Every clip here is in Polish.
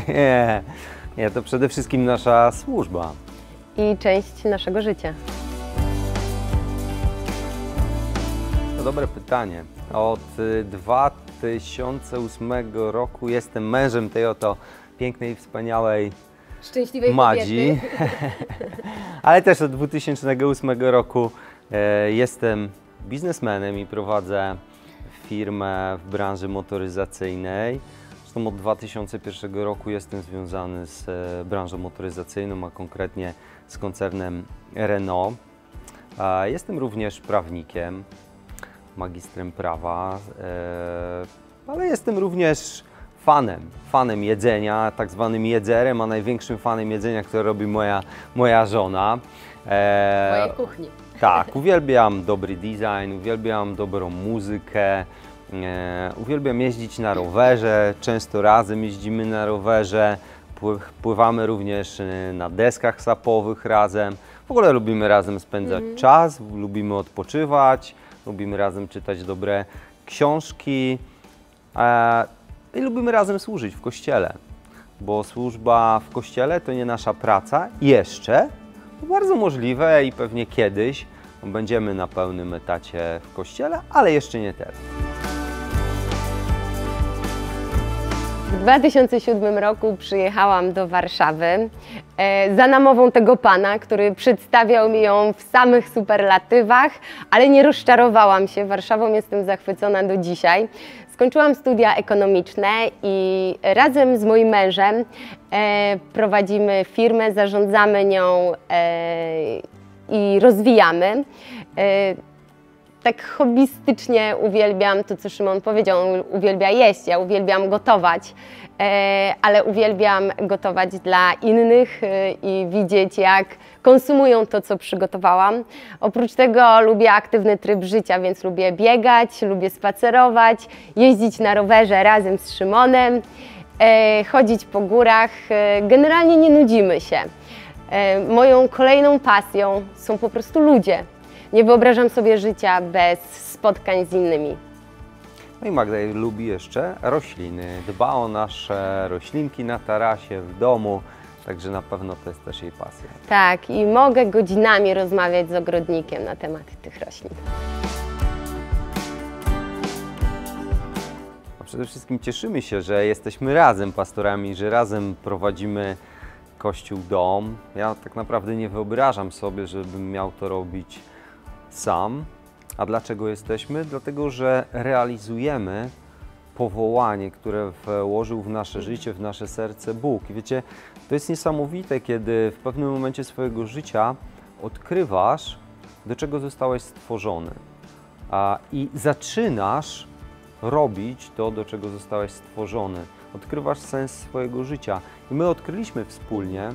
Nie, nie, to przede wszystkim nasza służba. I część naszego życia. To dobre pytanie. Od 2008 roku jestem mężem tej oto pięknej, wspaniałej Szczęśliwej Madzi. Ale też od 2008 roku jestem biznesmenem i prowadzę firmę w branży motoryzacyjnej. Zresztą od 2001 roku jestem związany z branżą motoryzacyjną, a konkretnie z koncernem Renault. Jestem również prawnikiem, magistrem prawa, ale jestem również fanem jedzenia, tak zwanym jedzerem, a największym fanem jedzenia, które robi moja żona. Mojej kuchni. Tak, uwielbiam dobry design, uwielbiam dobrą muzykę, uwielbiam jeździć na rowerze, często razem jeździmy na rowerze, pływamy również na deskach sapowych razem. W ogóle lubimy razem spędzać czas, lubimy odpoczywać, lubimy razem czytać dobre książki i lubimy razem służyć w kościele, bo służba w kościele to nie nasza praca jeszcze. Bardzo możliwe i pewnie kiedyś będziemy na pełnym etacie w kościele, ale jeszcze nie teraz. W 2007 roku przyjechałam do Warszawy za namową tego pana, który przedstawiał mi ją w samych superlatywach, ale nie rozczarowałam się. Warszawą jestem zachwycona do dzisiaj. Skończyłam studia ekonomiczne i razem z moim mężem prowadzimy firmę, zarządzamy nią i rozwijamy. Tak hobbystycznie uwielbiam to, co Szymon powiedział, on uwielbia jeść, ja uwielbiam gotować, ale uwielbiam gotować dla innych i widzieć, jak konsumują to, co przygotowałam. Oprócz tego lubię aktywny tryb życia, więc lubię biegać, lubię spacerować, jeździć na rowerze razem z Szymonem, chodzić po górach. Generalnie nie nudzimy się. Moją kolejną pasją są po prostu ludzie. Nie wyobrażam sobie życia bez spotkań z innymi. No i Magda lubi jeszcze rośliny. Dba o nasze roślinki na tarasie, w domu, także na pewno to jest też jej pasja. Tak, i mogę godzinami rozmawiać z ogrodnikiem na temat tych roślin. A przede wszystkim cieszymy się, że jesteśmy razem pastorami, że razem prowadzimy Kościół Dom. Ja tak naprawdę nie wyobrażam sobie, żebym miał to robić sam. A dlaczego jesteśmy? Dlatego, że realizujemy powołanie, które włożył w nasze życie, w nasze serce Bóg. I wiecie, to jest niesamowite, kiedy w pewnym momencie swojego życia odkrywasz, do czego zostałeś stworzony. I zaczynasz robić to, do czego zostałeś stworzony. Odkrywasz sens swojego życia. I my odkryliśmy wspólnie,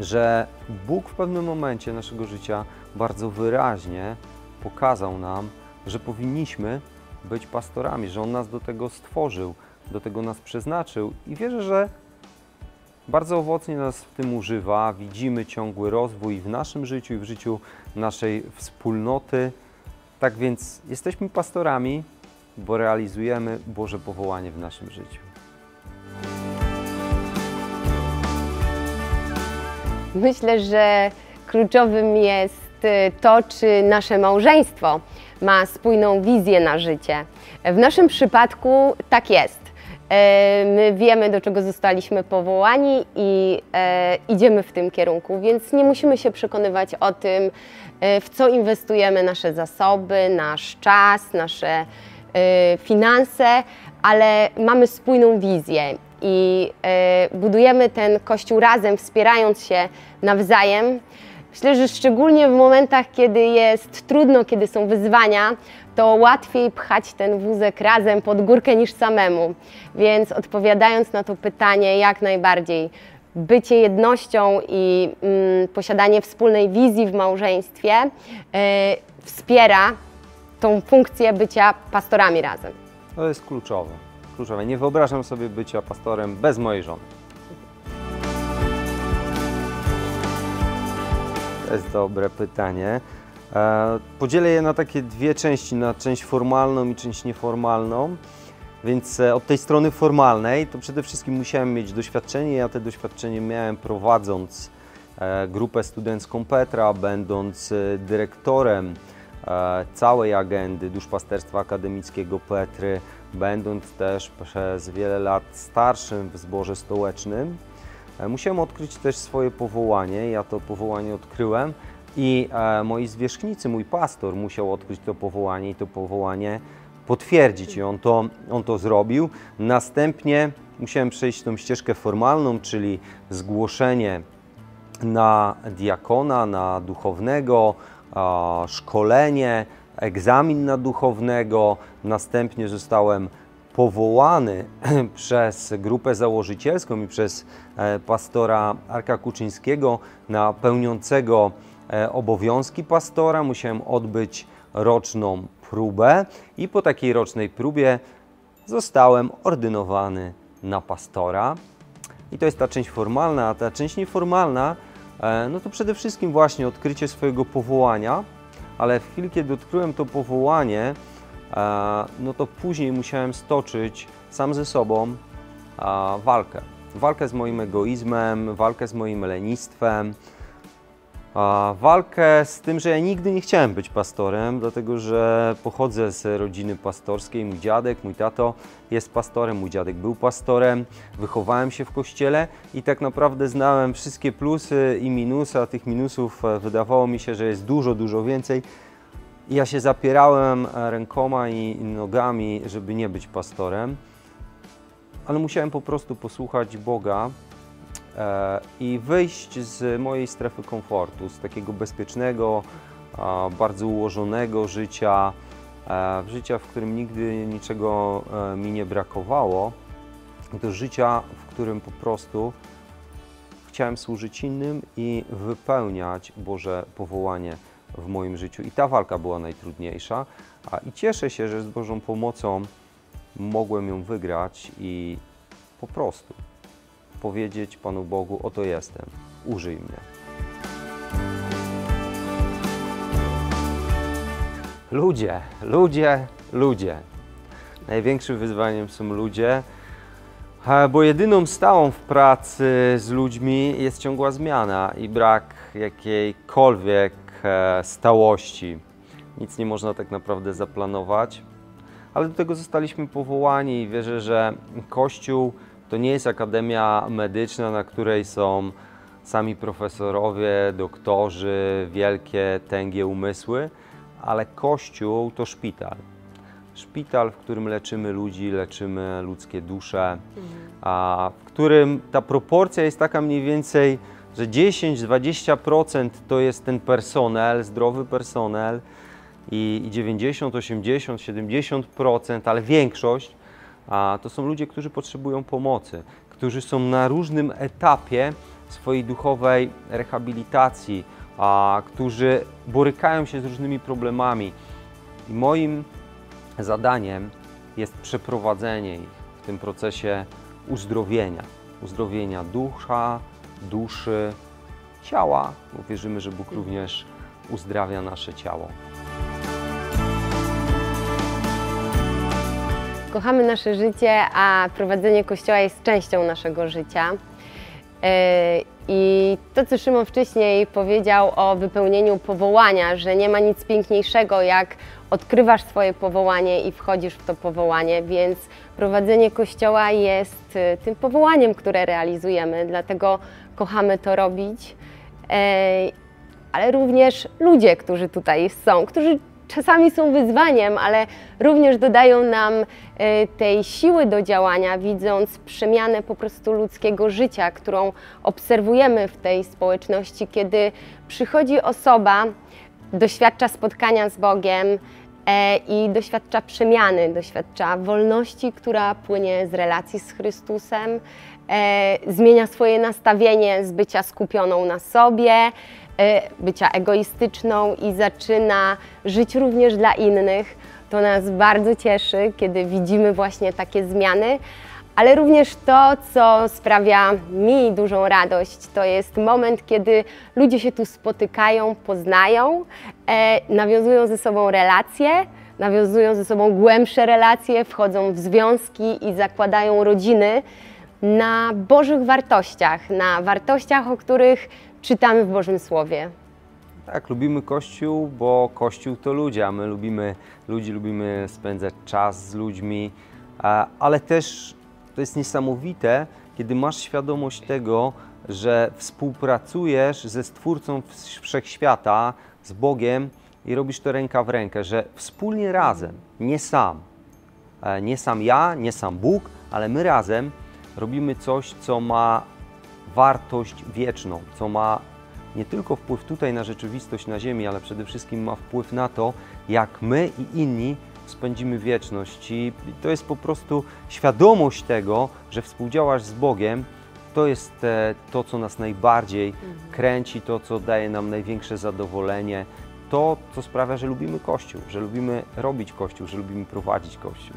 że Bóg w pewnym momencie naszego życia bardzo wyraźnie pokazał nam, że powinniśmy być pastorami, że On nas do tego stworzył, do tego nas przeznaczył i wierzę, że bardzo owocnie nas w tym używa. Widzimy ciągły rozwój w naszym życiu i w życiu naszej wspólnoty. Tak więc jesteśmy pastorami, bo realizujemy Boże powołanie w naszym życiu. Myślę, że kluczowym jest to, czy nasze małżeństwo ma spójną wizję na życie. W naszym przypadku tak jest. My wiemy, do czego zostaliśmy powołani i idziemy w tym kierunku, więc nie musimy się przekonywać o tym, w co inwestujemy nasze zasoby, nasz czas, nasze finanse, ale mamy spójną wizję i budujemy ten Kościół razem, wspierając się nawzajem. Myślę, że szczególnie w momentach, kiedy jest trudno, kiedy są wyzwania, to łatwiej pchać ten wózek razem pod górkę niż samemu. Więc odpowiadając na to pytanie, jak najbardziej bycie jednością i posiadanie wspólnej wizji w małżeństwie wspiera tą funkcję bycia pastorami razem. To jest kluczowe. Nie wyobrażam sobie bycia pastorem bez mojej żony. To jest dobre pytanie. Podzielę je na takie dwie części, na część formalną i część nieformalną. Więc od tej strony formalnej to przede wszystkim musiałem mieć doświadczenie. Ja to doświadczenie miałem prowadząc grupę studencką Petra, będąc dyrektorem całej agendy duszpasterstwa akademickiego Petry, będąc też przez wiele lat starszym w zborze stołecznym. Musiałem odkryć też swoje powołanie. Ja to powołanie odkryłem i moi zwierzchnicy, mój pastor musiał odkryć to powołanie i to powołanie potwierdzić i on to zrobił. Następnie musiałem przejść tą ścieżkę formalną, czyli zgłoszenie na diakona, na duchownego, szkolenie, egzamin na duchownego. Następnie zostałem powołany przez grupę założycielską i przez pastora Arka Kuczyńskiego na pełniącego obowiązki pastora. Musiałem odbyć roczną próbę i po takiej rocznej próbie zostałem ordynowany na pastora. I to jest ta część formalna, a ta część nieformalna no to przede wszystkim właśnie odkrycie swojego powołania, ale w chwili, kiedy odkryłem to powołanie, no to później musiałem stoczyć sam ze sobą walkę. Walkę z moim egoizmem, walkę z moim lenistwem, walkę z tym, że ja nigdy nie chciałem być pastorem, dlatego że pochodzę z rodziny pastorskiej. Mój dziadek, mój tato jest pastorem, mój dziadek był pastorem, wychowałem się w kościele i tak naprawdę znałem wszystkie plusy i minusy, a tych minusów wydawało mi się, że jest dużo więcej. I ja się zapierałem rękoma i nogami, żeby nie być pastorem, ale musiałem po prostu posłuchać Boga i wyjść z mojej strefy komfortu, z takiego bezpiecznego, bardzo ułożonego życia, życia, w którym nigdy niczego mi nie brakowało, do życia, w którym po prostu chciałem służyć innym i wypełniać Boże powołanie w moim życiu. I ta walka była najtrudniejsza, i cieszę się, że z Bożą pomocą mogłem ją wygrać i po prostu powiedzieć Panu Bogu: oto jestem, użyj mnie. Ludzie. Największym wyzwaniem są ludzie, bo jedyną stałą w pracy z ludźmi jest ciągła zmiana i brak jakiejkolwiek stałości. Nic nie można tak naprawdę zaplanować, ale do tego zostaliśmy powołani i wierzę, że Kościół to nie jest akademia medyczna, na której są sami profesorowie, doktorzy, wielkie, tęgie umysły, ale Kościół to szpital. Szpital, w którym leczymy ludzi, leczymy ludzkie dusze, a w którym ta proporcja jest taka mniej więcej, że 10–20% to jest ten personel, zdrowy personel i 90, 80, 70%, ale większość to są ludzie, którzy potrzebują pomocy, którzy są na różnym etapie swojej duchowej rehabilitacji, którzy borykają się z różnymi problemami. I moim zadaniem jest przeprowadzenie ich w tym procesie uzdrowienia ducha, duszy, ciała, bo wierzymy, że Bóg również uzdrawia nasze ciało. Kochamy nasze życie, a prowadzenie Kościoła jest częścią naszego życia. I to, co Szymon wcześniej powiedział o wypełnieniu powołania, że nie ma nic piękniejszego, jak odkrywasz swoje powołanie i wchodzisz w to powołanie, więc prowadzenie Kościoła jest tym powołaniem, które realizujemy, dlatego kochamy to robić. Ale również ludzie, którzy tutaj są, którzy czasami są wyzwaniem, ale również dodają nam tej siły do działania, widząc przemianę po prostu ludzkiego życia, którą obserwujemy w tej społeczności, kiedy przychodzi osoba, doświadcza spotkania z Bogiem i doświadcza przemiany, doświadcza wolności, która płynie z relacji z Chrystusem, zmienia swoje nastawienie z bycia skupioną na sobie, bycia egoistyczną i zaczyna żyć również dla innych. To nas bardzo cieszy, kiedy widzimy właśnie takie zmiany, ale również to, co sprawia mi dużą radość, to jest moment, kiedy ludzie się tu spotykają, poznają, nawiązują ze sobą relacje, nawiązują ze sobą głębsze relacje, wchodzą w związki i zakładają rodziny na Bożych wartościach, na wartościach, o których czytamy w Bożym Słowie. Tak, lubimy Kościół, bo Kościół to ludzie, a my lubimy ludzi, lubimy spędzać czas z ludźmi, ale też to jest niesamowite, kiedy masz świadomość tego, że współpracujesz ze Stwórcą Wszechświata, z Bogiem i robisz to ręka w rękę, że wspólnie razem, nie sam. Nie sam ja, nie sam Bóg, ale my razem robimy coś, co ma wartość wieczną, co ma nie tylko wpływ tutaj na rzeczywistość na ziemi, ale przede wszystkim ma wpływ na to, jak my i inni spędzimy wieczność. I to jest po prostu świadomość tego, że współdziałasz z Bogiem. To jest to, co nas najbardziej kręci, to, co daje nam największe zadowolenie, to, co sprawia, że lubimy Kościół, że lubimy robić Kościół, że lubimy prowadzić Kościół.